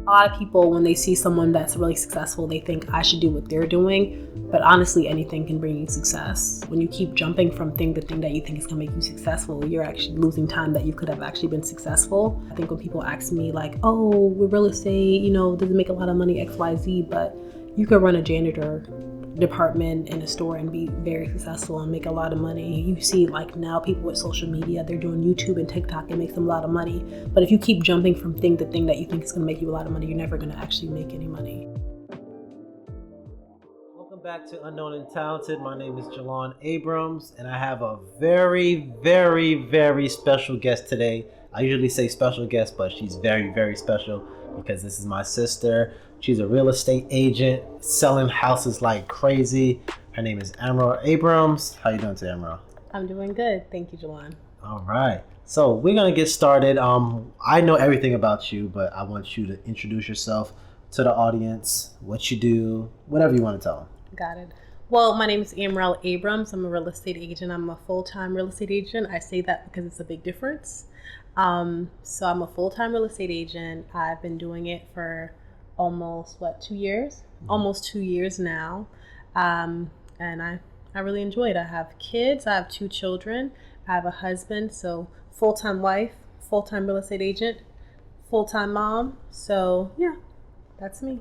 A lot of people, when they see someone that's really successful, they think I should do what they're doing. But honestly, anything can bring you success. When you keep jumping from thing to thing that you think is going to make you successful, you're actually losing time that you could have actually been successful. I think when people ask me like, oh, with real estate, doesn't make a lot of money, X, Y, Z, but you could run a janitor department in a store and be very successful and make a lot of money. You see like now people with social media, they're doing YouTube and TikTok and makes them a lot of money. But if you keep jumping from thing to thing that you think is going to make you a lot of money, you're never going to actually make any money. Welcome back to Unknown and Talented. My name is Jelan Abrams and I have a very, very, very special guest today. I usually say special guest, but she's very, very special because this is my sister. She's a real estate agent selling houses like crazy. Her name is Amorel Abrams. How you doing today, Amorel? I'm doing good. Thank you, Jelan. All right. So we're going to get started. I know everything about you, but I want you to introduce yourself to the audience, what you do, whatever you want to tell them. Got it. Well, my name is Amorel Abrams. I'm a real estate agent. I'm a full-time real estate agent. I say that because it's a big difference. So I'm a full-time real estate agent. I've been doing it for almost 2 years? Mm-hmm. Almost 2 years now. And I really enjoy it. I have kids. I have 2 children. I have a husband. So full-time wife, full-time real estate agent, full-time mom. So yeah, that's me.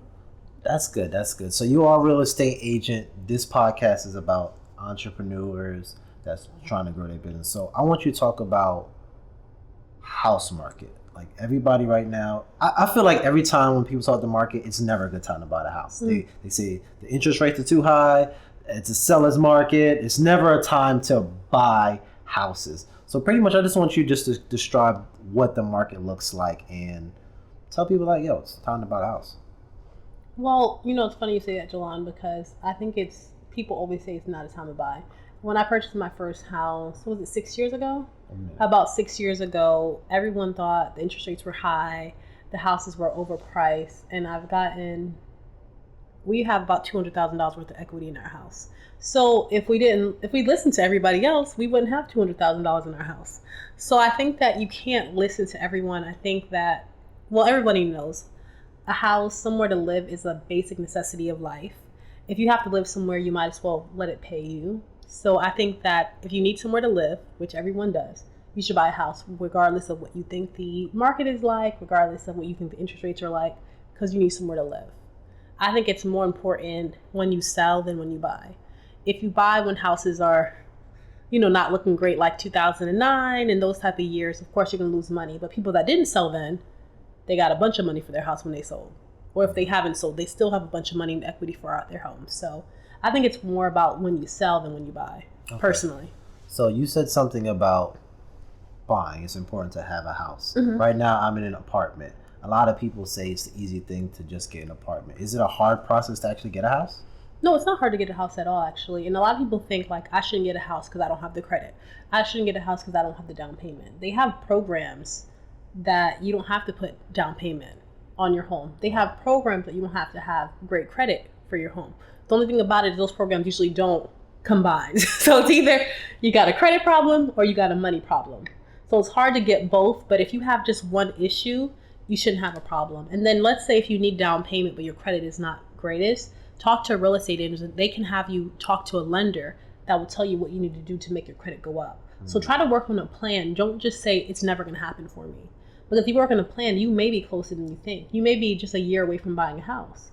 That's good. That's good. So you are a real estate agent. This podcast is about entrepreneurs that's trying to grow their business. So I want you to talk about house market. Like everybody right now, I feel like every time when people talk the market, it's never a good time to buy a house. Mm. They say the interest rates are too high. It's a seller's market. It's never a time to buy houses. So pretty much I just want you just to describe what the market looks like and tell people like, yo, it's time to buy a house. Well, it's funny you say that, Jelan, because I think people always say it's not a time to buy. When I purchased my first house, was it 6 years ago? Mm-hmm. About 6 years ago, everyone thought the interest rates were high, the houses were overpriced, and we have about $200,000 worth of equity in our house. So if we listened to everybody else, we wouldn't have $200,000 in our house. So I think that you can't listen to everyone. I think that, everybody knows a house, somewhere to live is a basic necessity of life. If you have to live somewhere, you might as well let it pay you. So I think that if you need somewhere to live, which everyone does, you should buy a house regardless of what you think the market is like, regardless of what you think the interest rates are like, because you need somewhere to live. I think it's more important when you sell than when you buy. If you buy when houses are, not looking great like 2009 and those type of years, of course you're going to lose money. But people that didn't sell then, they got a bunch of money for their house when they sold. Or if they haven't sold, they still have a bunch of money in equity for their homes. So I think it's more about when you sell than when you buy, personally. So you said something about buying. It's important to have a house. Mm-hmm. Right now, I'm in an apartment. A lot of people say it's the easy thing to just get an apartment. Is it a hard process to actually get a house? No, it's not hard to get a house at all, actually. And a lot of people think, like, I shouldn't get a house because I don't have the credit. I shouldn't get a house because I don't have the down payment. They have programs that you don't have to put down payment on your home. They have programs that you don't have to have great credit for your home. The only thing about it is those programs usually don't combine. So it's either you got a credit problem or you got a money problem. So it's hard to get both, but if you have just one issue, you shouldn't have a problem. And then let's say if you need down payment but your credit is not greatest, talk to a real estate agent. They can have you talk to a lender that will tell you what you need to do to make your credit go up. Mm-hmm. So try to work on a plan. Don't just say it's never going to happen for me. Because if you work on a plan, you may be closer than you think. You may be just a year away from buying a house.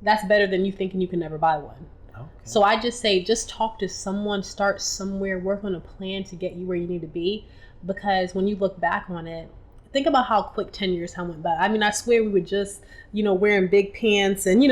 That's better than you thinking you can never buy one. Okay. So I just say, just talk to someone, start somewhere, work on a plan to get you where you need to be. Because when you look back on it, think about how quick 10 years went by. I mean, I swear we were just, wearing big pants and,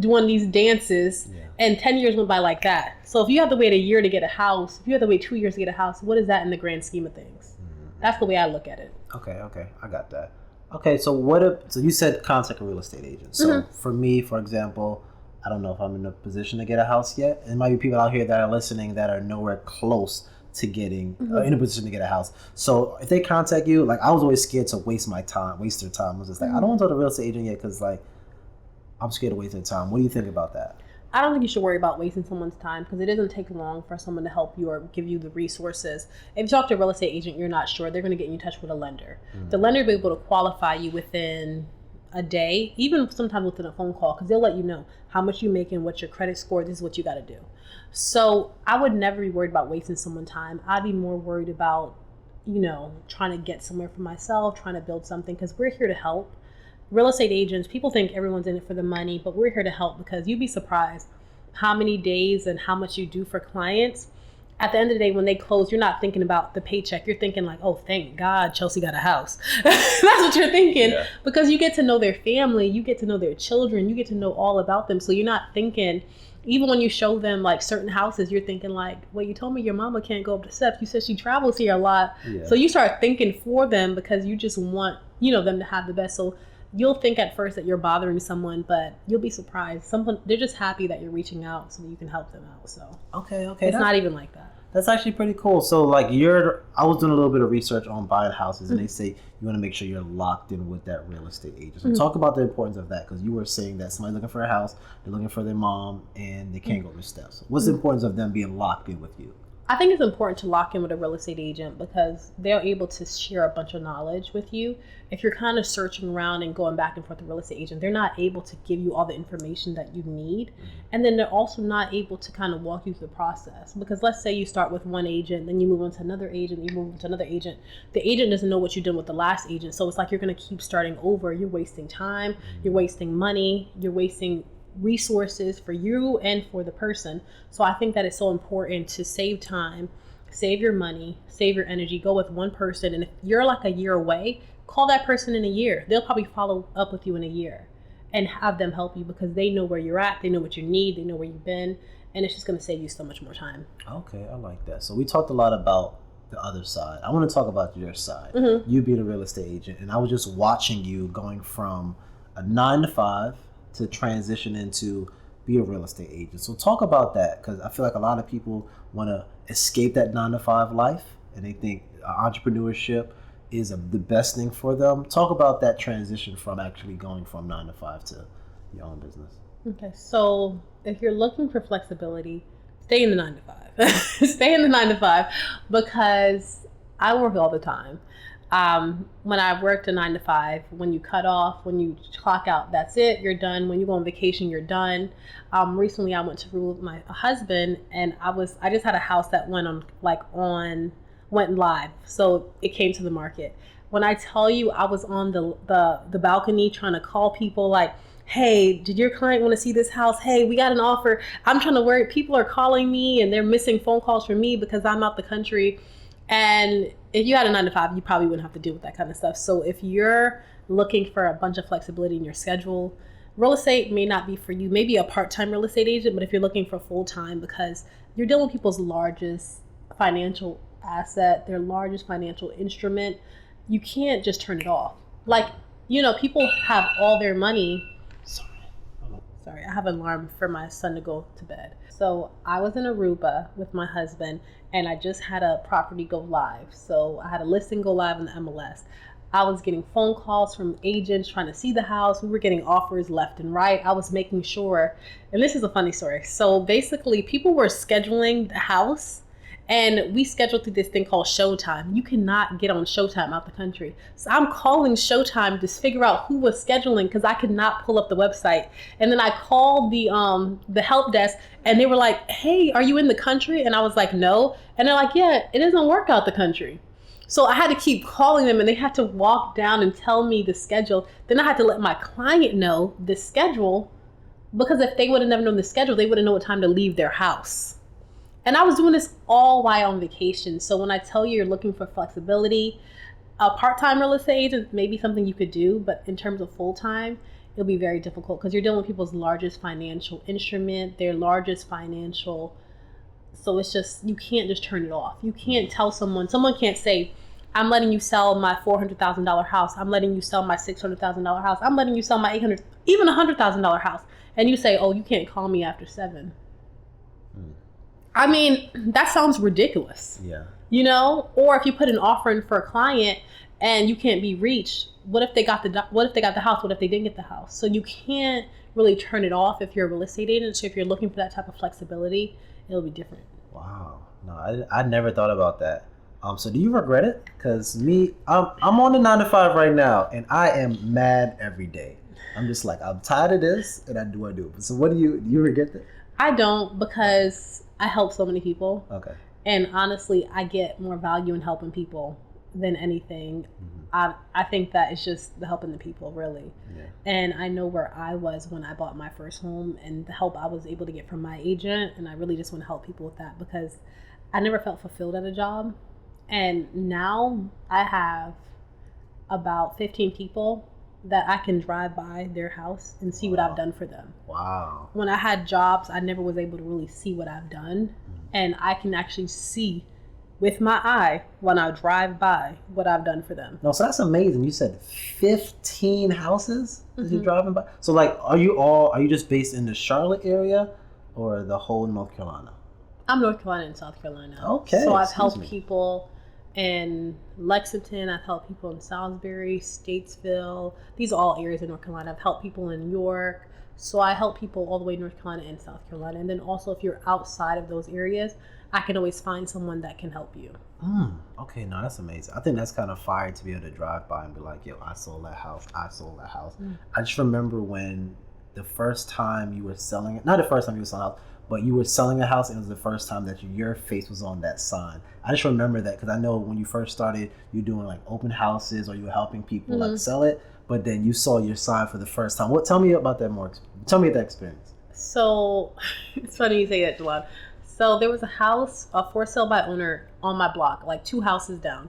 doing these dances. Yeah. And 10 years went by like that. So if you have to wait a year to get a house, if you have to wait 2 years to get a house, what is that in the grand scheme of things? Mm-hmm. That's the way I look at it. Okay. I got that. Okay, so so you said contact a real estate agent. So mm-hmm. For me, for example, I don't know if I'm in a position to get a house yet. There might be people out here that are listening that are nowhere close to getting in a position to get a house. So if they contact you, like I was always scared to waste their time. I was just like, I don't want to talk to a real estate agent yet because like I'm scared to waste their time. What do you think about that? I don't think you should worry about wasting someone's time because it doesn't take long for someone to help you or give you the resources. If you talk to a real estate agent, you're not sure, they're going to get you in touch with a lender. Mm-hmm. The lender will be able to qualify you within a day, even sometimes within a phone call, because they'll let you know how much you make and what's your credit score. This is what you got to do. So I would never be worried about wasting someone's time. I'd be more worried about, trying to get somewhere for myself, trying to build something, because we're here to help. Real estate agents, people think everyone's in it for the money, but we're here to help, because you'd be surprised how many days and how much you do for clients. At the end of the day, when they close, you're not thinking about the paycheck. You're thinking like, oh, thank God Chelsea got a house. That's what you're thinking, because you get to know their family, you get to know their children, you get to know all about them. So you're not thinking, even when you show them like certain houses, you're thinking like, well, you told me your mama can't go up the steps. You said she travels here a lot. Yeah. So you start thinking for them, because you just want, them to have the best. So you'll think at first that you're bothering someone, but you'll be surprised. They're just happy that you're reaching out so that you can help them out. So okay, it's not even like that. That's actually pretty cool. So like I was doing a little bit of research on buying houses, and they say you want to make sure you're locked in with that real estate agent. So talk about the importance of that, because you were saying that somebody's looking for a house, they're looking for their mom, and they can't go up the steps. What's the importance of them being locked in with you? I think it's important to lock in with a real estate agent, because they're able to share a bunch of knowledge with you. If you're kind of searching around and going back and forth with a real estate agent, they're not able to give you all the information that you need. And then they're also not able to kind of walk you through the process, because let's say you start with one agent, then you move on to another agent, you move on to another agent. The agent doesn't know what you did with the last agent. So it's like you're going to keep starting over. You're wasting time, you're wasting money, you're wasting resources for you and for the person. So I think that it's so important to save time, save your money, save your energy, go with one person. And if you're like a year away, call that person in a year. They'll probably follow up with you in a year and have them help you, because they know where you're at, they know what you need, they know where you've been, and it's just going to save you so much more time. Okay, I like that. So we talked a lot about the other side. I want to talk about your side. You being a real estate agent, and I was just watching you going from a 9-to-5 to transition into be a real estate agent. So talk about that, because I feel like a lot of people want to escape that 9-to-5 life, and they think entrepreneurship is the best thing for them. Talk about that transition from actually going from 9-to-5 to your own business. Okay, so if you're looking for flexibility, stay in the 9-to-5. Stay in the 9-to-5, because I work all the time. When I worked a 9-to-5, when you cut off, when you clock out, that's it, you're done. When you go on vacation, you're done. Recently I went to Peru with my husband, and I just had a house that went live. So it came to the market. When I tell you, I was on the balcony trying to call people like, hey, did your client want to see this house? Hey, we got an offer. I'm trying to worry. People are calling me and they're missing phone calls from me because I'm out the country. And if you had a 9-to-5, you probably wouldn't have to deal with that kind of stuff. So if you're looking for a bunch of flexibility in your schedule, real estate may not be for you. Maybe a part-time real estate agent, but if you're looking for full-time, because you're dealing with people's largest financial asset, their largest financial instrument, you can't just turn it off. Like, people have all their money. Sorry, I have an alarm for my son to go to bed. So I was in Aruba with my husband, and I just had a property go live. So I had a listing go live in the MLS. I was getting phone calls from agents trying to see the house. We were getting offers left and right. I was making sure, and this is a funny story. So basically, people were scheduling the house, and we scheduled through this thing called Showtime. You cannot get on Showtime out the country. So I'm calling Showtime to figure out who was scheduling, because I could not pull up the website. And then I called the help desk, and they were like, hey, are you in the country? And I was like, no. And they're like, yeah, it doesn't work out the country. So I had to keep calling them, and they had to walk down and tell me the schedule. Then I had to let my client know the schedule, because if they would have never known the schedule, they wouldn't know what time to leave their house. And I was doing this all while on vacation. So when I tell you you're looking for flexibility, a part-time real estate agent may be something you could do, but in terms of full-time, it'll be very difficult, because you're dealing with people's largest financial instrument, their largest financial. So it's just, you can't just turn it off. You can't tell someone can't say, I'm letting you sell my $400,000 house. I'm letting you sell my $600,000 house. I'm letting you sell my $800,000, even $100,000 house. And you say, oh, you can't call me after 7. I mean, that sounds ridiculous. Yeah. Or if you put an offer in for a client and you can't be reached, what if they got the house? What if they didn't get the house? So you can't really turn it off if you're a real estate agent. So if you're looking for that type of flexibility, it'll be different. Wow. No, I never thought about that. So do you regret it? Because I'm on the 9-to-5 right now, and I am mad every day. I'm just like, I'm tired of this, and I do it. So what do you regret that? I don't, because I help so many people. Okay. And honestly, I get more value in helping people than anything. I think that it's just the helping the people, really. Yeah. And I know where I was when I bought my first home and the help I was able to get from my agent. And I really just want to help people with that, because I never felt fulfilled at a job. And now I have about 15 people that I can drive by their house and see what I've done for them. Wow. When I had jobs, I never was able to really see what I've done. And I can actually see with my eye when I drive by what I've done for them. No, so that's amazing. You said 15 houses that you're driving by. So like, are you just based in the Charlotte area or the whole North Carolina? I'm North Carolina and South Carolina. Okay. So I've helped people in Lexington. I've helped people in Salisbury, Statesville. These are all areas in North Carolina. I've helped people in York. So I help people all the way in North Carolina and South Carolina. And then also, if you're outside of those areas, I can always find someone that can help you. Okay, no, that's amazing. I think that's kind of fire to be able to drive by and be like, yo, I sold that house. I just remember when the first time you were selling it, not the first time you were selling a house, but you were selling a house, and it was the first time that your face was on that sign. I just remember that because I know when you first started, you were doing like open houses or you were helping people like sell it, but then you saw your sign for the first time. Tell me about that more. Tell me that experience. So it's funny you say that, Jelan. So there was a house, a for sale by owner on my block, like 2 houses down.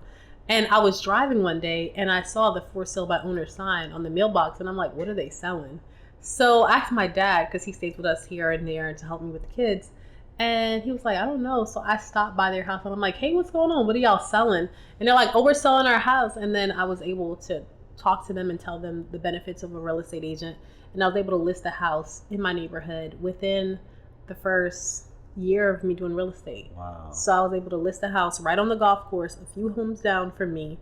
And I was driving one day and I saw the for sale by owner sign on the mailbox, and I'm like, what are they selling? So I asked my dad, because he stays with us here and there to help me with the kids. And he was like, I don't know. So I stopped by their house and I'm like, hey, what's going on? What are y'all selling? And they're like, oh, we're selling our house. And then I was able to talk to them and tell them the benefits of a real estate agent. And I was able to list a house in my neighborhood within the first year of me doing real estate. Wow. So I was able to list a house right on the golf course, a few homes down from me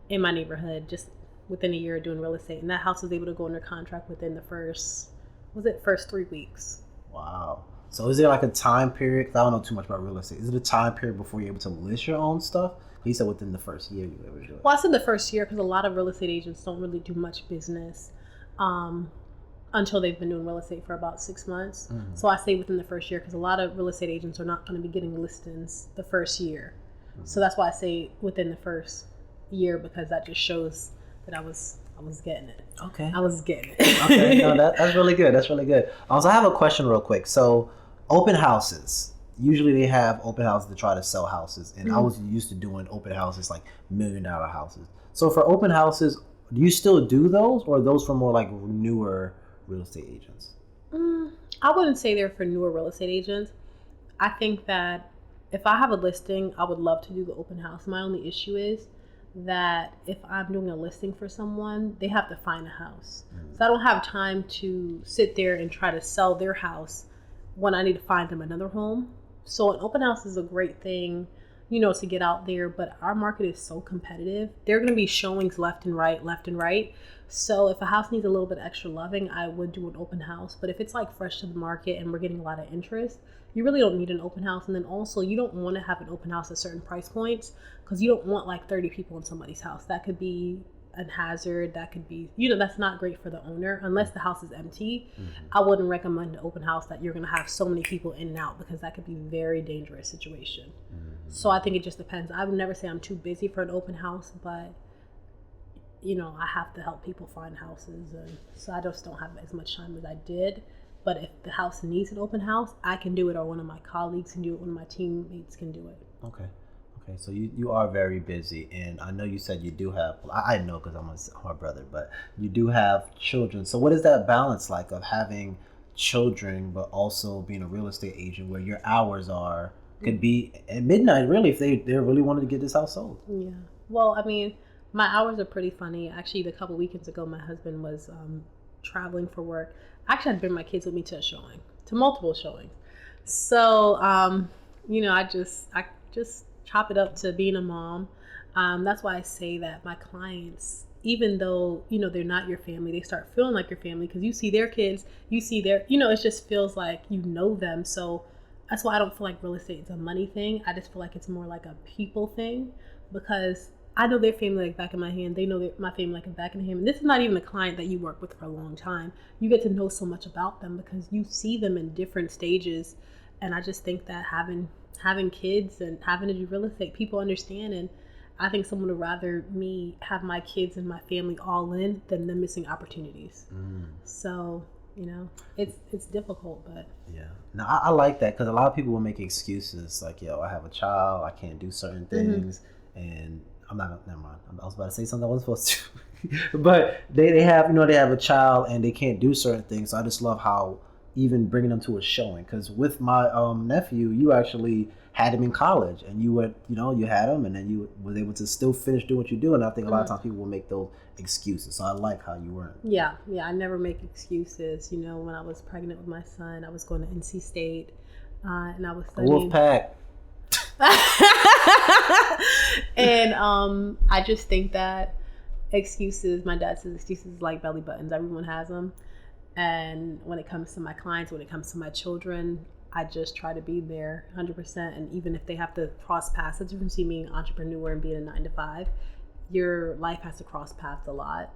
in my neighborhood, just within a year of doing real estate. And that house was able to go under contract within the first 3 weeks. Wow. So is there like a time period? 'Cause I don't know too much about real estate. Is it a time period before you're able to list your own stuff? He said within the first year you were able to do it. Well, I said the first year because a lot of real estate agents don't really do much business until they've been doing real estate for about 6 months. So I say within the first year because a lot of real estate agents are not going to be getting listings the first year. So that's why I say within the first year, because that just shows that I was getting it. Okay. I was getting it. Okay. No, that's really good. That's really good. So I have a question real quick. So open houses. Usually they have open houses to try to sell houses. And I was used to doing open houses, like $1 million houses. So for open houses, do you still do those, or are those for more like newer real estate agents? I wouldn't say they're for newer real estate agents. I think that if I have a listing, I would love to do the open house. My only issue is that if I'm doing a listing for someone, they have to find a house. So I don't have time to sit there and try to sell their house when I need to find them another home. So an open house is a great thing, to get out there, but our market is so competitive. There are going to be showings left and right. So if a house needs a little bit extra loving, I would do an open house. But if it's like fresh to the market and we're getting a lot of interest, you really don't need an open house. And then also, you don't want to have an open house at certain price points because you don't want like 30 people in somebody's house. That could be a hazard. That could be, that's not great for the owner unless the house is empty. I wouldn't recommend an open house that you're going to have so many people in and out, because that could be a very dangerous situation. So I think it just depends. I would never say I'm too busy for an open house, but I have to help people find houses, and so I just don't have as much time as I did. But if the house needs an open house, I can do it, or one of my colleagues can do it, one of my teammates can do it. Okay. So you are very busy, and I know you said you do have, I know because I'm my brother, but you do have children. So what is that balance like of having children, but also being a real estate agent where your hours could be at midnight, really, if they really wanted to get this house sold? Yeah. Well, I mean, my hours are pretty funny. Actually, a couple weekends ago, my husband was traveling for work. Actually, I'd bring my kids with me to multiple showings. So, I just chop it up to being a mom. That's why I say that my clients, even though, they're not your family, they start feeling like your family because you see their kids, you see their, it just feels like you know them. So that's why I don't feel like real estate is a money thing. I just feel like it's more like a people thing, because I know their family like back in my hand. They know my family like back in the hand. And this is not even a client that you work with for a long time. You get to know so much about them because you see them in different stages. And I just think that having kids and having to do real estate, people understand. And I think someone would rather me have my kids and my family all in than them missing opportunities. So, you know, it's difficult, but yeah. No, I like that because a lot of people will make excuses like, yo, I have a child, I can't do certain things, and I'm not. Never mind. I was about to say something I wasn't supposed to, but they have, you know, they have a child and they can't do certain things. So I just love how even bringing them to a showing, because with my nephew, you actually had him in college and you were, you know, you had him and then you was able to still finish doing what you do. And I think a lot of times people will make those excuses. So I like how you weren't. Yeah. I never make excuses. You know, when I was pregnant with my son, I was going to NC State and I was studying. Wolfpack. And I just think that excuses, my dad says excuses like belly buttons. Everyone has them. And when it comes to my clients, when it comes to my children, I just try to be there 100%. And even if they have to cross paths, that's the difference between being an entrepreneur and being a 9-to-5. Your life has to cross paths a lot.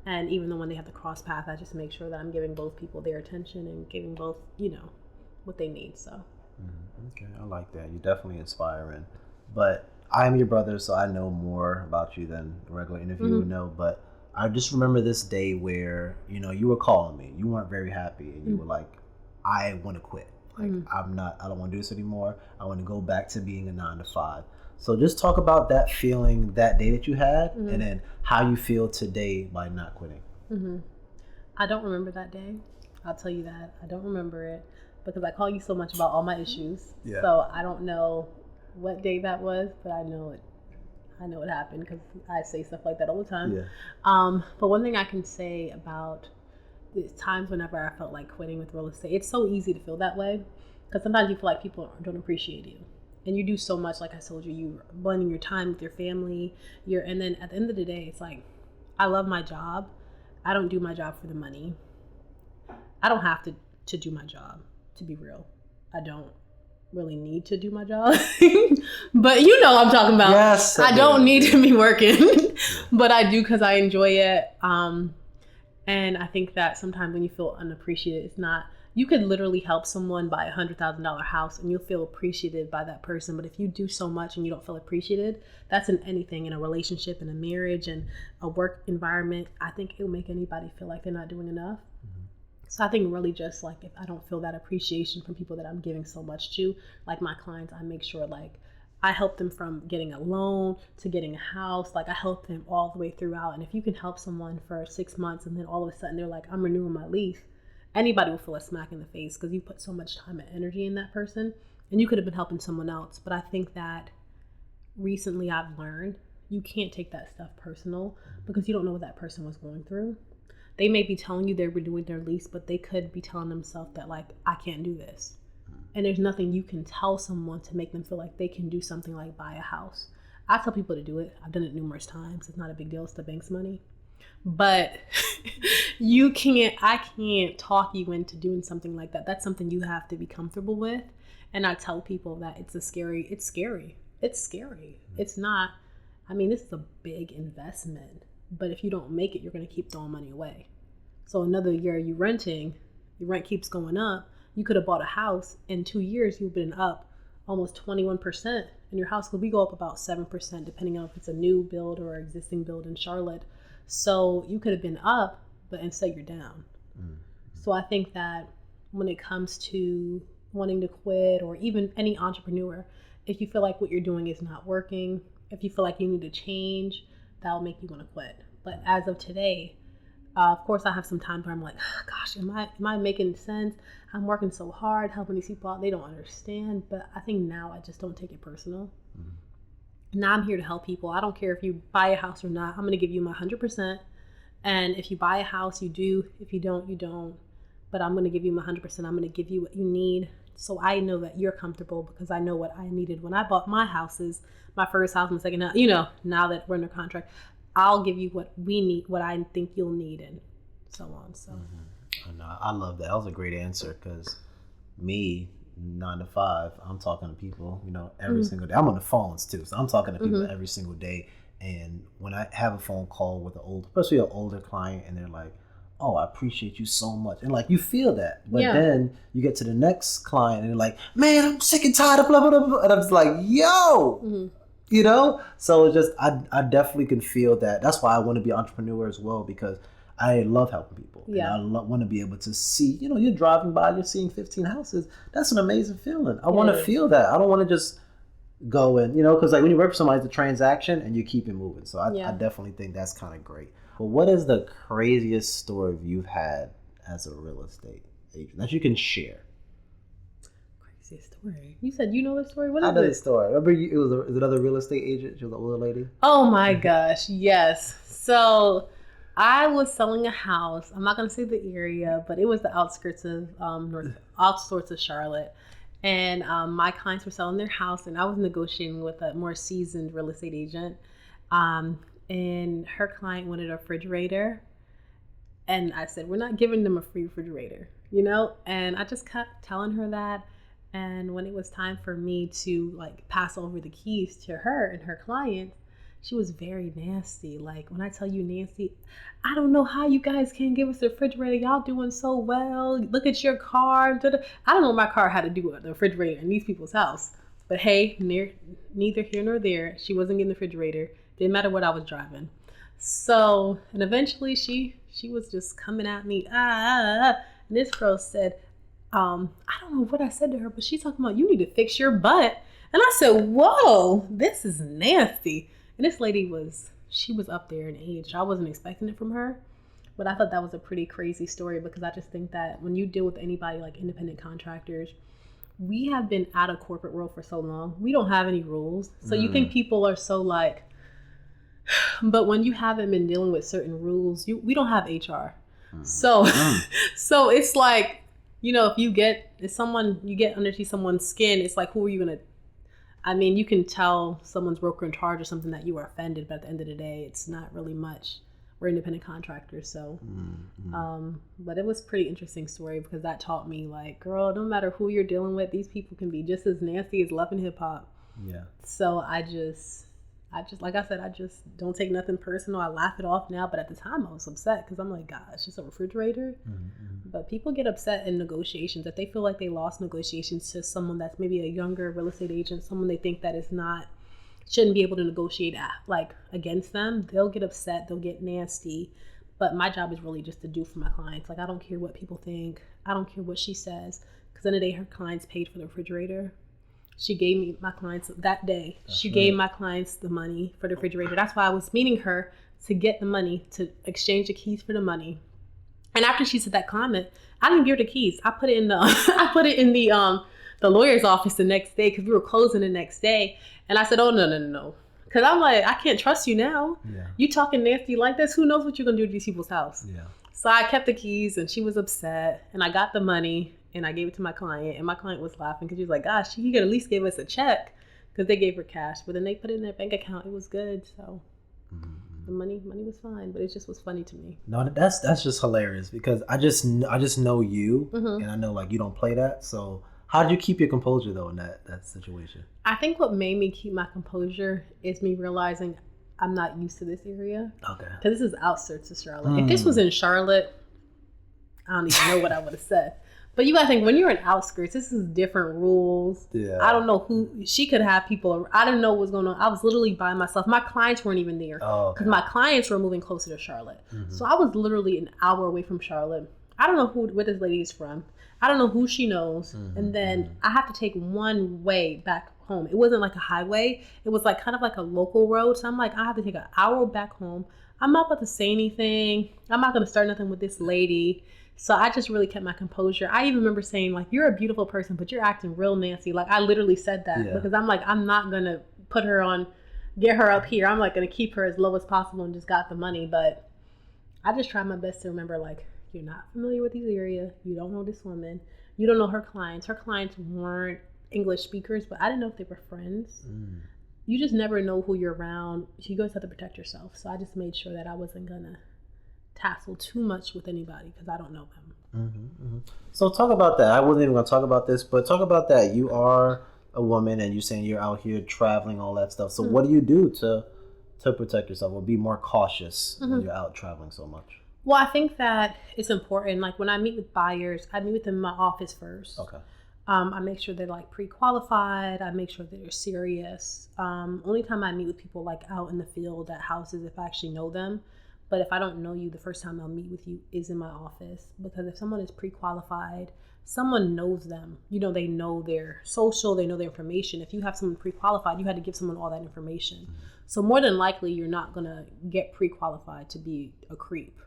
And even though when they have to cross paths, I just make sure that I'm giving both people their attention and giving both, you know, what they need. So. Okay, I like that. You're definitely inspiring. But I'm your brother, so I know more about you than a regular interview would know. But I just remember this day where, you know, you were calling me. You weren't very happy. And you were like, I want to quit. Like, I don't want to do this anymore. I want to go back to being a 9-to-5. So just talk about that feeling that day that you had and then how you feel today by not quitting. I don't remember that day. I'll tell you that. I don't remember it because I call you so much about all my issues. Yeah. So I don't know what day that was, but I know it. I know it happened because I say stuff like that all the time. Yeah. But one thing I can say about the times whenever I felt like quitting with real estate, it's so easy to feel that way because sometimes you feel like people don't appreciate you. And you do so much, like I told you, you're blending your time with your family. And then at the end of the day, it's like, I love my job. I don't do my job for the money. I don't have to do my job, to be real. I don't really need to do my job. But you know what I'm talking about. Yes. I don't need to be working. But I do because I enjoy it. And I think that sometimes when you feel unappreciated, it's not... You could literally help someone buy $100,000 house and you'll feel appreciated by that person. But if you do so much and you don't feel appreciated, that's in anything, in a relationship, in a marriage, and a work environment. I think it'll make anybody feel like they're not doing enough. So I think really just like if I don't feel that appreciation from people that I'm giving so much to, like my clients, I make sure like I help them from getting a loan to getting a house. Like I help them all the way throughout. And if you can help someone for 6 months and then all of a sudden they're like, I'm renewing my lease. Anybody will feel a smack in the face because you put so much time and energy in that person and you could have been helping someone else. But I think that recently I've learned you can't take that stuff personal because you don't know what that person was going through. They may be telling you they're renewing their lease, but they could be telling themselves that like, I can't do this. And there's nothing you can tell someone to make them feel like they can do something like buy a house. I tell people to do it. I've done it numerous times. It's not a big deal. It's the bank's money. But I can't talk you into doing something like that. That's something you have to be comfortable with. And I tell people that it's scary. It's not, I mean, this is a big investment, but if you don't make it, you're going to keep throwing money away. So another year you're renting, your rent keeps going up. You could have bought a house in 2 years. You've been up almost 21%, and your house could go up about 7%, depending on if it's a new build or existing build in Charlotte. So you could have been up, but instead you're down. So I think that when it comes to wanting to quit, or even any entrepreneur, if you feel like what you're doing is not working, if you feel like you need to change, that'll make you want to quit. But as of today, of course I have some time where I'm like, oh, gosh, am I making sense? I'm working so hard, helping these people out. They don't understand. But I think now I just don't take it personal. Now I'm here to help people. I don't care if you buy a house or not. I'm going to give you my 100%. And if you buy a house, you do. If you don't, you don't. But I'm going to give you my 100%. I'm going to give you what you need. So I know that you're comfortable because I know what I needed when I bought my houses, my first house and second house. You know, now that we're under contract, I'll give you what we need, what I think you'll need, and so on. So I love that. That was a great answer because me, 9 to 5, I'm talking to people, you know, every single day. I'm on the phones too, so I'm talking to people every single day. And when I have a phone call with especially an older client, and they're like, "Oh, I appreciate you so much," and like you feel that, but then you get to the next client, and they're like, "Man, I'm sick and tired of blah blah blah," and I'm just like, "Yo." You know, so it's just I definitely can feel that. That's why I want to be an entrepreneur as well, because I love helping people. Yeah. And I want to be able to see, you're driving by, you're seeing 15 houses. That's an amazing feeling. I want to feel that. I don't want to just go and, because like when you work for somebody, it's a transaction and you keep it moving. So I definitely think that's kind of great. But what is the craziest story you've had as a real estate agent that you can share? Story. You said you know the story? What is I know the story. Remember, it was another real estate agent. She was an older lady. Oh my gosh, yes. So I was selling a house. I'm not gonna say the area, but it was the outskirts of outskirts of Charlotte. And my clients were selling their house, and I was negotiating with a more seasoned real estate agent. And her client wanted a refrigerator, and I said, "We're not giving them a free refrigerator," And I just kept telling her that. And when it was time for me to like pass over the keys to her and her client, she was very nasty. Like, when I tell you nasty, I don't know how you guys can't give us a refrigerator. Y'all doing so well. Look at your car. I don't know what my car had to do with the refrigerator in these people's house. But hey, neither here nor there. She wasn't getting the refrigerator. Didn't matter what I was driving. So, and eventually she was just coming at me. And this girl said, I don't know what I said to her, but she's talking about, you need to fix your butt. And I said, whoa, this is nasty. And this lady she was up there in age. I wasn't expecting it from her, but I thought that was a pretty crazy story, because I just think that when you deal with anybody like independent contractors, we have been out of corporate world for so long. We don't have any rules. So you think people are so like, but when you haven't been dealing with certain rules, we don't have HR. So it's like, if you get underneath someone's skin, it's like, who are you going to, you can tell someone's broker in charge or something that you are offended, but at the end of the day, it's not really much. We're independent contractors. So, but it was a pretty interesting story, because that taught me like, girl, no matter who you're dealing with, these people can be just as nasty as Love and Hip Hop. Yeah. So I just, like I said, I just don't take nothing personal. I laugh it off now, but at the time I was upset, because I'm like, gosh, it's a refrigerator. But people get upset in negotiations if they feel like they lost negotiations to someone that's maybe a younger real estate agent, someone they think that shouldn't be able to negotiate against them. They'll get upset, they'll get nasty. But my job is really just to do for my clients. Like, I don't care what people think. I don't care what she says, because at the end of the day, her clients paid for the refrigerator. She gave me my clients that day. She gave my clients the money for the refrigerator. That's why I was meeting her, to get the money, to exchange the keys for the money. And after she said that comment, I didn't give her the keys. I put it in the lawyer's office the next day, because we were closing the next day. And I said, "Oh, no. Because I'm like, I can't trust you now. Yeah. You talking nasty like this. Who knows what you're going to do to these people's house?" Yeah. So I kept the keys, and she was upset. And I got the money, and I gave it to my client. And my client was laughing, because she was like, gosh, you could at least give us a check, because they gave her cash. But then they put it in their bank account. It was good. So the money was fine. But it just was funny to me. No, that's just hilarious, because I just know you, and I know like you don't play that. So how did you keep your composure though in that situation? I think what made me keep my composure is me realizing I'm not used to this area. Okay. Because this is outskirts of Charlotte. If this was in Charlotte, I don't even know what I would have said. But you gotta think, when you're in outskirts, this is different rules. Yeah. I don't know she could have people. I didn't know what was going on. I was literally by myself. My clients weren't even there. Oh, okay. Because my clients were moving closer to Charlotte. So I was literally an hour away from Charlotte. I don't know where this lady is from. I don't know who she knows. And then I have to take one way back home. It wasn't like a highway. It was like kind of like a local road. So I'm like, I have to take an hour back home. I'm not about to say anything. I'm not going to start nothing with this lady. So I just really kept my composure. I even remember saying, like, you're a beautiful person, but you're acting real nasty. Like, I literally said that because I'm like, I'm not going to get her up here. I'm like going to keep her as low as possible and just got the money. But I just tried my best to remember, like, you're not familiar with this area. You don't know this woman. You don't know her clients. Her clients weren't English speakers, but I didn't know if they were friends. You just never know who you're around. You always have to protect yourself. So I just made sure that I wasn't going to tassel too much with anybody because I don't know them. So talk about that. I wasn't even going to talk about this, but talk about that. You are a woman and you're saying you're out here traveling, all that stuff. So what do you do to to protect yourself or be more cautious when you're out traveling so much? Well, I think that it's important. Like when I meet with buyers, I meet with them in my office first. Okay. I make sure they're like pre-qualified. I make sure that they're serious. Only time I meet with people like out in the field at houses if I actually know them. But if I don't know you, the first time I'll meet with you is in my office. Because if someone is pre-qualified, someone knows them. You know, they know their social, they know their information. If you have someone pre-qualified, you had to give someone all that information. So more than likely, you're not going to get pre-qualified to be a creep.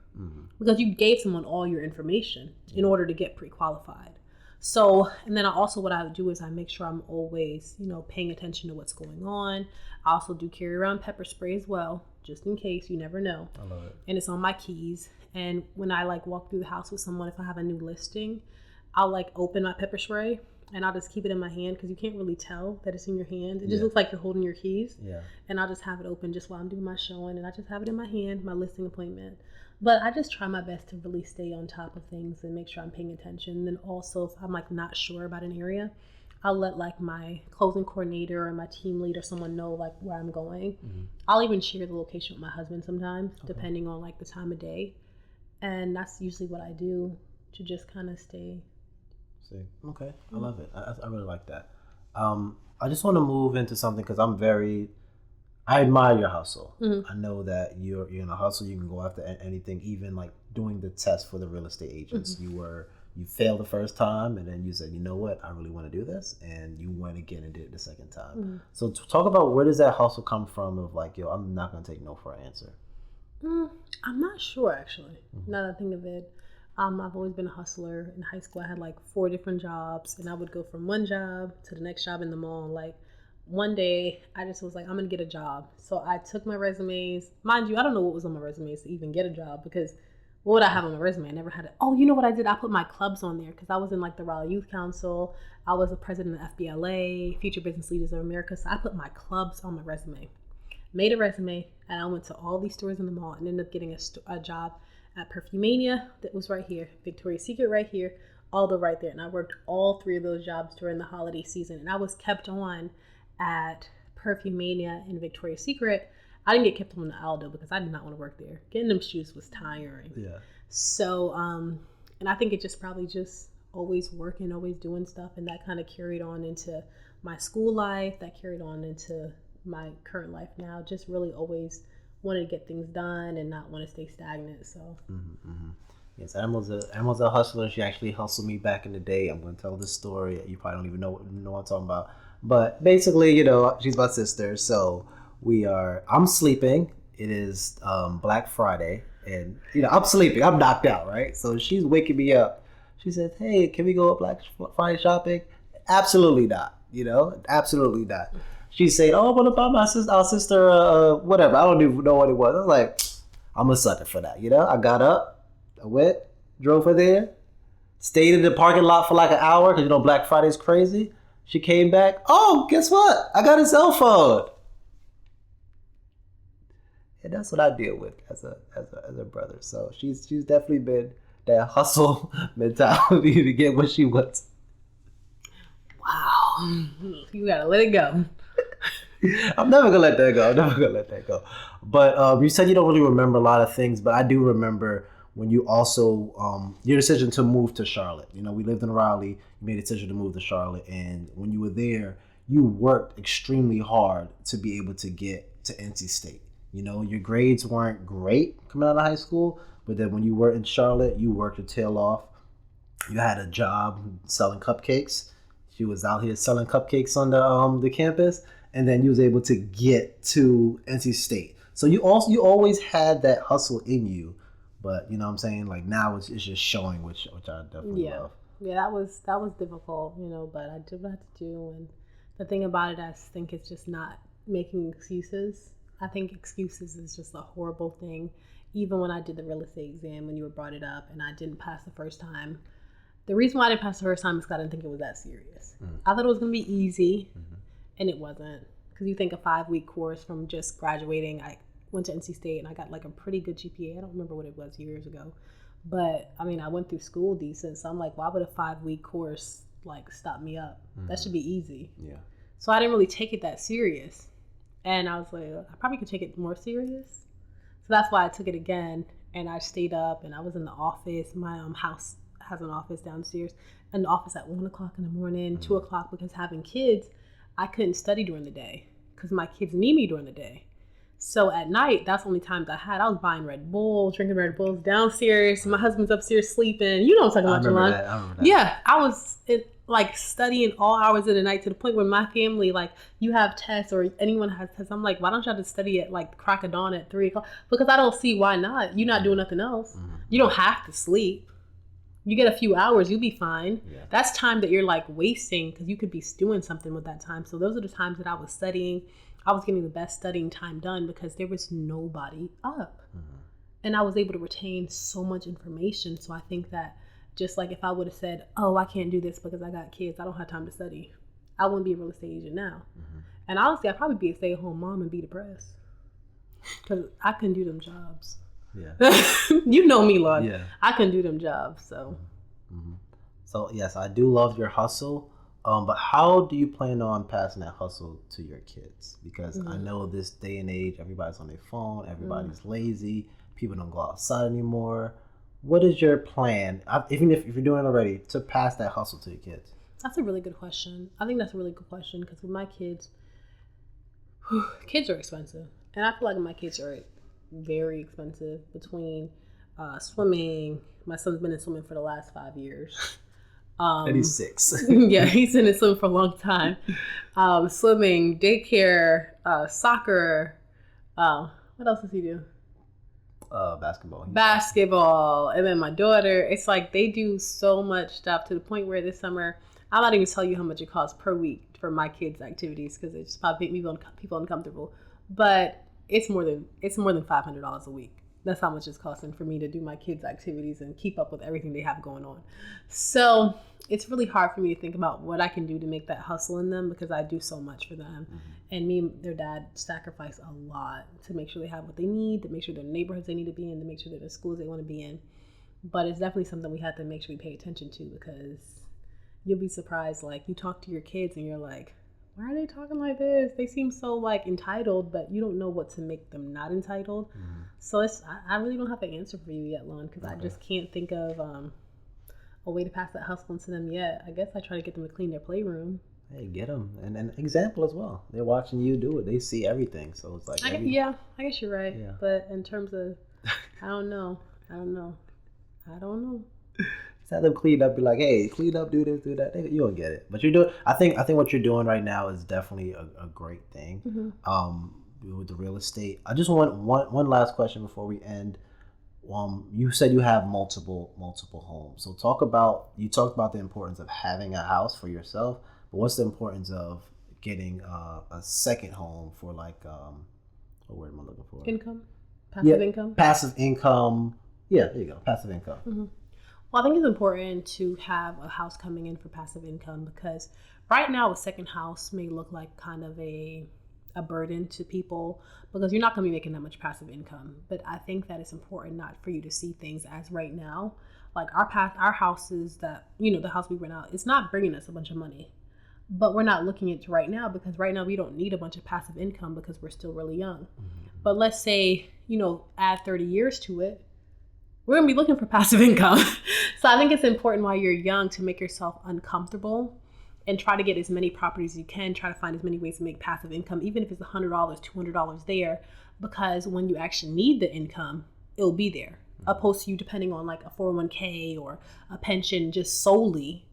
Because you gave someone all your information in order to get pre-qualified. So, and then what I would do is I make sure I'm always, paying attention to what's going on. I also do carry around pepper spray as well, just in case, you never know. I love it. And it's on my keys. And when I walk through the house with someone, if I have a new listing, I'll open my pepper spray and I'll just keep it in my hand because you can't really tell that it's in your hand. It just looks like you're holding your keys. Yeah. And I'll just have it open just while I'm doing my showing, and I just have it in my hand, my listing appointment. But I just try my best to really stay on top of things and make sure I'm paying attention. And then also, if I'm not sure about an area, I'll let my closing coordinator or my team lead or someone know where I'm going. I'll even share the location with my husband sometimes, depending on the time of day. And that's usually what I do to just kind of stay. See, okay, I love it. I really like that. I just want to move into something because I admire your hustle. I know that you're in a hustle. You can go after anything, even doing the test for the real estate agents. You failed the first time, and then you said, you know what, I really want to do this, and you went again and did it the second time. So talk about where does that hustle come from of I'm not going to take no for an answer. I'm not sure, actually. Now that I think of it. I've always been a hustler. In high school, I had 4 different jobs, and I would go from one job to the next job in the mall. One day, I just was I'm going to get a job. So I took my resumes. Mind you, I don't know what was on my resumes to even get a job because what would I have on my resume? I never had it. Oh, you know what I did? I put my clubs on there because I was in the Raleigh Youth Council. I was the president of FBLA, Future Business Leaders of America. So I put my clubs on my resume. Made a resume, and I went to all these stores in the mall and ended up getting a job at Perfumania, that was right here, Victoria's Secret right here, Aldo right there. And I worked all 3 of those jobs during the holiday season. And I was kept on at Perfumania and Victoria's Secret. I didn't get kept on to Aldo because I did not want to work there. Getting them shoes was tiring. Yeah. So, and I think it just probably just always working, always doing stuff. And that kind of carried on into my school life. That carried on into my current life now. Just really always wanted to get things done and not want to stay stagnant. So yes, Amarel's a hustler. She actually hustled me back in the day. I'm going to tell this story. You probably don't even know what I'm talking about. But basically, she's my sister. So I'm sleeping. It is Black Friday, and I'm sleeping. I'm knocked out, right? So she's waking me up. She says, "Hey, can we go Black Friday shopping?" Absolutely not. Absolutely not. She said, "Oh, I'm gonna buy our sister, whatever." I don't even know what it was. I was I'm a sucker for that. I got up, I went, drove her there, stayed in the parking lot for an hour because Black Friday's crazy. She came back. Oh, guess what? I got a cell phone, and that's what I deal with as a brother. So she's definitely been that hustle mentality to get what she wants. Wow, you gotta let it go. I'm never gonna let that go. But you said you don't really remember a lot of things, but I do remember when you also your decision to move to Charlotte. We lived in Raleigh. You made a decision to move to Charlotte, and when you were there, you worked extremely hard to be able to get to NC State. Your grades weren't great coming out of high school, but then when you were in Charlotte, you worked your tail off. You had a job selling cupcakes. She was out here selling cupcakes on the campus. And then you was able to get to NC State. So you always had that hustle in you, but what I'm saying, now it's just showing, which I definitely love. Yeah, that was difficult, but I did what I had to do. And the thing about it, I think it's just not making excuses. I think excuses is just a horrible thing. Even when I did the real estate exam, when you were brought it up, and I didn't pass the first time. The reason why I didn't pass the first time is because I didn't think it was that serious. I thought it was going to be easy. And it wasn't, because you think a 5-week course from just graduating, I went to NC State and I got a pretty good GPA. I don't remember what it was years ago, but I went through school decent. So I'm why would a 5-week course stop me up? That should be easy. Yeah. So I didn't really take it that serious. And I was like, I probably could take it more serious. So that's why I took it again. And I stayed up and I was in the office. My house has an office downstairs, an office at 1 o'clock in the morning, 2 o'clock, because having kids, I couldn't study during the day because my kids need me during the day. So at night, that's the only times I had. I was buying Red Bull, drinking Red Bulls downstairs. My husband's upstairs sleeping. You know what I'm talking about, Jelan. I remember that. Yeah, I was like studying all hours of the night to the point where my family, like, you have tests or anyone has tests. I'm like, why don't y'all just study at like crack of dawn at 3 o'clock? Because I don't see why not. You're not doing nothing else. You don't have to sleep. You get a few hours, you'll be fine. Yeah. That's time that you're like wasting because you could be doing something with that time. So those are the times that I was studying. I was getting the best studying time done because there was nobody up. And I was able to retain so much information. So I think that just like if I would have said, oh, I can't do this because I got kids, I don't have time to study, I wouldn't be a real estate agent now. And honestly, I'd probably be a stay-at-home mom and be depressed because I couldn't do them jobs. Yeah. You know me, Lord. Yeah. I couldn't do them jobs. So. So yes, I do love your hustle. But how do you plan on passing that hustle to your kids? Because I know this day and age, everybody's on their phone, everybody's lazy, people don't go outside anymore. What is your plan, even if you're doing it already, to pass that hustle to your kids? That's a really good question. I think that's a really good question because with my kids, kids are expensive. And I feel like my kids are very expensive between swimming. My son's been in swimming for the last 5 years. And he's 6. Yeah, he's been in swimming for a long time. Swimming, daycare, soccer. What else does he do? Basketball. And then my daughter. It's like they do so much stuff to the point where this summer, I'm not even tell you how much it costs per week for my kids' activities because it just probably make people uncomfortable. But it's more than $500 a week. That's how much it's costing for me to do my kids' activities and keep up with everything they have going on. So it's really hard for me to think about what I can do to make that hustle in them because I do so much for them. And me and their dad sacrifice a lot to make sure they have what they need, to make sure they're in the neighborhoods they need to be in, to make sure they're in the schools they want to be in. But it's definitely something we have to make sure we pay attention to because you'll be surprised. Like you talk to your kids and you're like, why are they talking like this? They seem so like entitled, but you don't know what to make them not entitled. So I really don't have an answer for you yet, Lon, because I just can't think of a way to pass that hustle into them yet. I guess I try to get them to clean their playroom. Hey, get them. And an example as well. They're watching you do it. They see everything. So it's like... I guess you're right. Yeah. But in terms of... I don't know. Just have them clean up. Be like, hey, clean up, do this, do that. You don't get it. But you're doing... I think what you're doing right now is definitely a great thing. With the real estate. I just want one last question before we end. You said you have multiple homes. So you talked about the importance of having a house for yourself, but what's the importance of getting a second home for like what word am I looking for? Income? Passive income? Passive income. Yeah, there you go. Passive income. Well, I think it's important to have a house coming in for passive income because right now a second house may look like kind of a burden to people because you're not going to be making that much passive income. But I think that it's important not for you to see things as right now. Like our houses that, the house we rent out, it's not bringing us a bunch of money. But we're not looking at it right now because right now we don't need a bunch of passive income because we're still really young. But let's say, add 30 years to it, we're going to be looking for passive income. So I think it's important while you're young to make yourself uncomfortable and try to get as many properties as you can, try to find as many ways to make passive income, even if it's $100, $200 there, because when you actually need the income, it'll be there. Opposed to you depending on like a 401k or a pension just solely,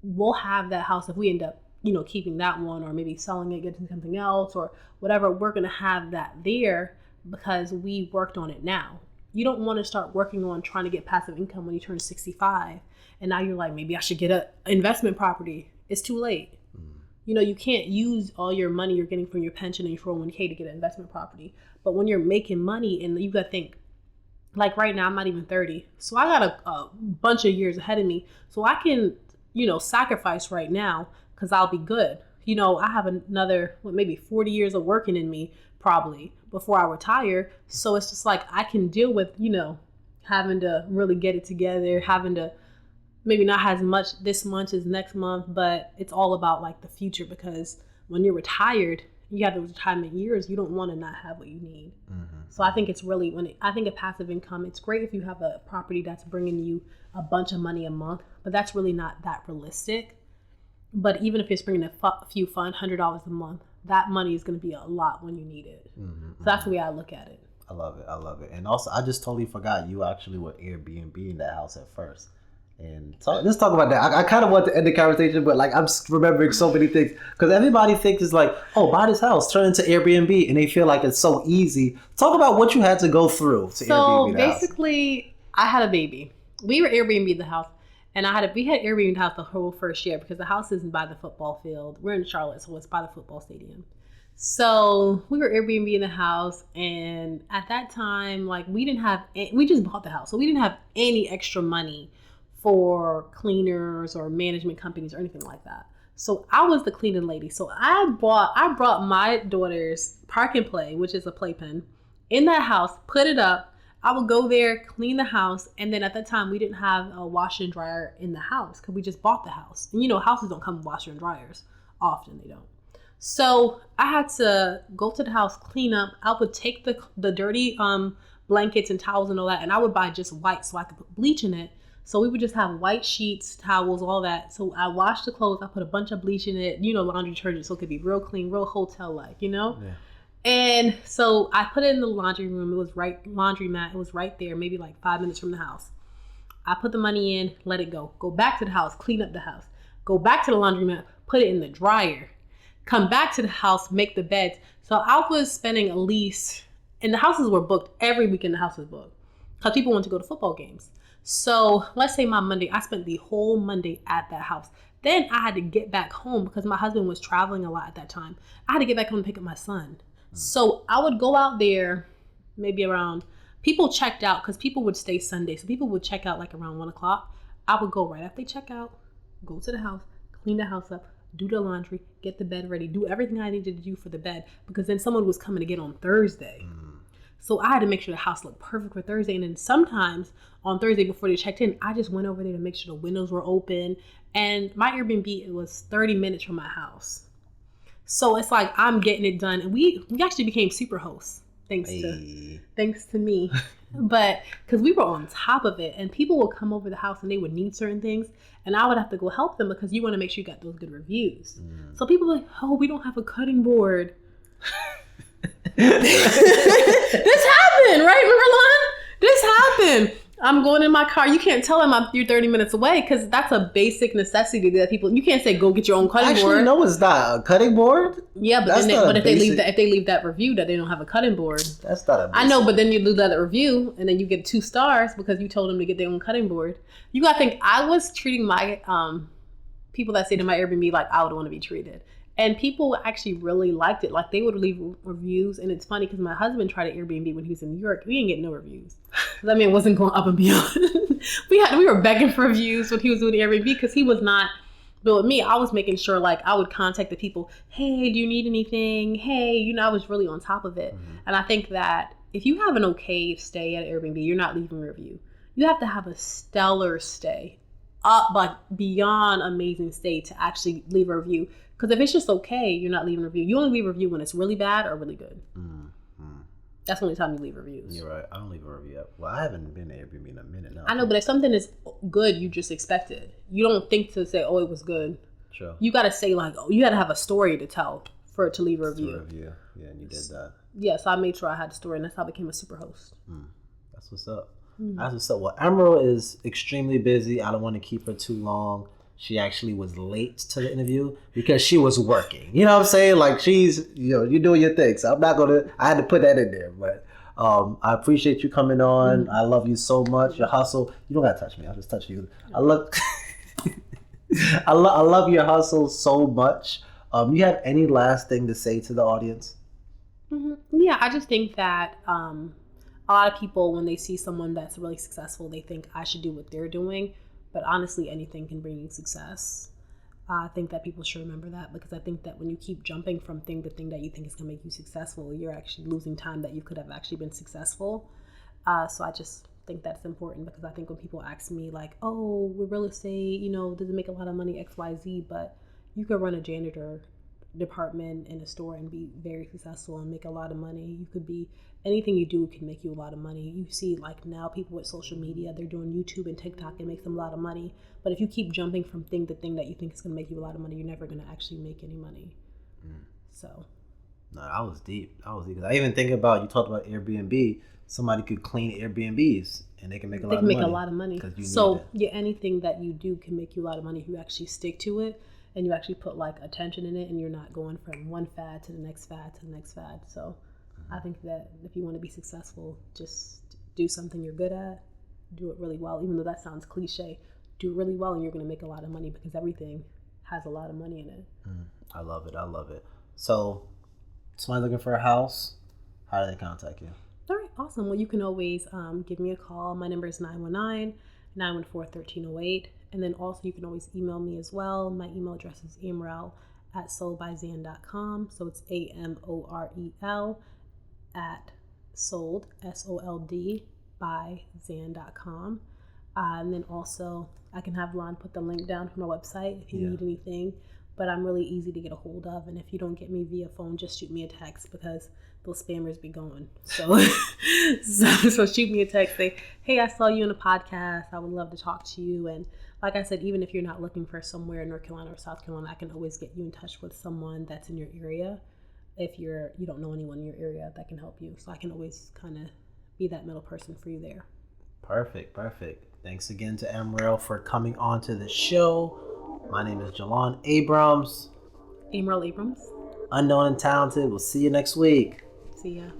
we'll have that house if we end up, keeping that one or maybe selling it, getting something else or whatever, we're going to have that there because we worked on it now. You don't want to start working on trying to get passive income when you turn 65 and now you're like, maybe I should get an investment property. It's too late. You can't use all your money you're getting from your pension and your 401k to get an investment property. But when you're making money and you got to think, like right now, I'm not even 30. So I got a bunch of years ahead of me. So I can, sacrifice right now because I'll be good. I have another, maybe 40 years of working in me probably before I retire. So it's just like I can deal with, having to really get it together, having to maybe not as much this month as next month, but it's all about like the future because when you're retired you have those retirement years, you don't want to not have what you need. So I think it's really, I think a passive income, it's great if you have a property that's bringing you a bunch of money a month, but that's really not that realistic. But even if it's bringing a few $100 a month, that money is going to be a lot when you need it. So that's the way I look at it. I love it. And also, I just totally forgot you actually were Airbnb in that house at first. And so let's talk about that. I kind of want to end the conversation, but like I'm just remembering so many things because everybody thinks it's like, oh, buy this house, turn it into Airbnb, and they feel like it's so easy. Talk about what you had to go through to Airbnb the house. So basically, I had a baby. We were Airbnb the house, and we had Airbnb the house the whole first year because the house isn't by the football field. We're in Charlotte, so it's by the football stadium. So we were Airbnb in the house, and at that time, like we just bought the house, so we didn't have any extra money for cleaners or management companies or anything like that. So I was the cleaning lady. So I brought my daughter's Park and Play, which is a playpen, in that house, put it up. I would go there, clean the house. And then at that time, we didn't have a washer and dryer in the house because we just bought the house. And houses don't come with washer and dryers. Often they don't. So I had to go to the house, clean up. I would take the dirty blankets and towels and all that, and I would buy just white so I could put bleach in it. So we would just have white sheets, towels, all that. So I washed the clothes. I put a bunch of bleach in it, laundry detergent, so it could be real clean, real hotel-like, Yeah. And so I put it in the laundry room. It was laundromat. It was right there, maybe like 5 minutes from the house. I put the money in, let it go. Go back to the house, clean up the house. Go back to the laundromat, put it in the dryer. Come back to the house, make the beds. So I was spending at least, and the houses were booked. Every weekend the house was booked because people want to go to football games. So let's say my Monday, I spent the whole Monday at that house. Then I had to get back home because my husband was traveling a lot at that time. I had to get back home and pick up my son. So I would go out there maybe around, people checked out because people would stay Sunday. So people would check out like around 1 o'clock. I would go right after they check out, go to the house, clean the house up, do the laundry, get the bed ready, do everything I needed to do for the bed because then someone was coming to get on Thursday. So I had to make sure the house looked perfect for Thursday. And then sometimes on Thursday before they checked in, I just went over there to make sure the windows were open. And my Airbnb, it was 30 minutes from my house. So it's like I'm getting it done. And we actually became super hosts thanks to me. But because we were on top of it and people would come over the house and they would need certain things. And I would have to go help them because you want to make sure you got those good reviews. So people were like, oh, we don't have a cutting board. This happened, right, Merlin? This happened. I'm going in my car. You can't tell them you're 30 minutes away because that's a basic necessity that people. You can't say go get your own cutting board. Actually, no, it's not a cutting board. Yeah, but if they leave that review that they don't have a cutting board, that's not a basic. I know, but then you lose that review and then you get 2 stars because you told them to get their own cutting board. You gotta think I was treating my people that stayed in my Airbnb like I would want to be treated. And people actually really liked it. Like they would leave reviews. And it's funny because my husband tried an Airbnb when he was in New York. We didn't get no reviews. I mean, it wasn't going up and beyond. we were begging for reviews when he was doing the Airbnb because he was not. But with me, I was making sure like I would contact the people. Hey, do you need anything? Hey, I was really on top of it. And I think that if you have an okay stay at Airbnb, you're not leaving a review. You have to have a stellar stay, like beyond amazing stay to actually leave a review. Because if it's just okay, you're not leaving a review. You only leave a review when it's really bad or really good. That's the only time you leave reviews. You're right. I don't leave a review. Well, I haven't been to Airbnb in a minute now. I know, but if something is good, you just expect it. You don't think to say, oh, it was good. Sure. You got to say like, oh, you got to have a story to tell for it to leave a review. Yeah, and you did that. Yeah, so I made sure I had a story, and that's how I became a super host. That's what's up. That's what's up. Well, Amorel is extremely busy. I don't want to keep her too long. She actually was late to the interview because she was working. You know what I'm saying? Like she's, you're doing your thing. So I had to put that in there. But I appreciate you coming on. I love you so much. Your hustle. You don't gotta touch me. I'll just touch you. I love I love your hustle so much. You have any last thing to say to the audience? Yeah, I just think that a lot of people, when they see someone that's really successful, they think I should do what they're doing. But honestly, anything can bring you success. I think that people should remember that because I think that when you keep jumping from thing to thing that you think is going to make you successful, you're actually losing time that you could have actually been successful. So I just think that's important because I think when people ask me like, oh, with real estate, does it make a lot of money, X, Y, Z, but you could run a janitor department in a store and be very successful and make a lot of money. You could be, anything you do can make you a lot of money. You see, like now people with social media, they're doing YouTube and TikTok, it makes them a lot of money. But if you keep jumping from thing to thing that you think is going to make you a lot of money, you're never going to actually make any money. So. No, that was deep. I even think about, you talked about Airbnb. Somebody could clean Airbnbs and they can make a lot of money. They can make a lot of money. So yeah, anything that you do can make you a lot of money if you actually stick to it and you actually put like attention in it, and you're not going from one fad to the next fad to the next fad. So I think that if you want to be successful, just do something you're good at, do it really well. Even though that sounds cliche, do it really well and you're going to make a lot of money, because everything has a lot of money in it. I love it. So somebody looking for a house, how do they contact you? All right, awesome. Well, you can always give me a call. My number is 919-914-1308. And then also you can always email me as well. My email address is amorel@soldbyzan.com. So it's AMOREL @sold, SOLD, by Zan.com. And then also I can have Lon put the link down for my website if you need anything. But I'm really easy to get a hold of. And if you don't get me via phone, just shoot me a text, because those spammers be going. So so shoot me a text. Say, hey, I saw you in a podcast. I would love to talk to you. And like I said, even if you're not looking for somewhere in North Carolina or South Carolina, I can always get you in touch with someone that's in your area. If you don't know anyone in your area that can help you. So I can always kind of be that middle person for you there. Perfect. Thanks again to Amorel for coming on to the show. My name is Jelan Abrams. Amorel Abrams. Unknown and talented. We'll see you next week. See ya.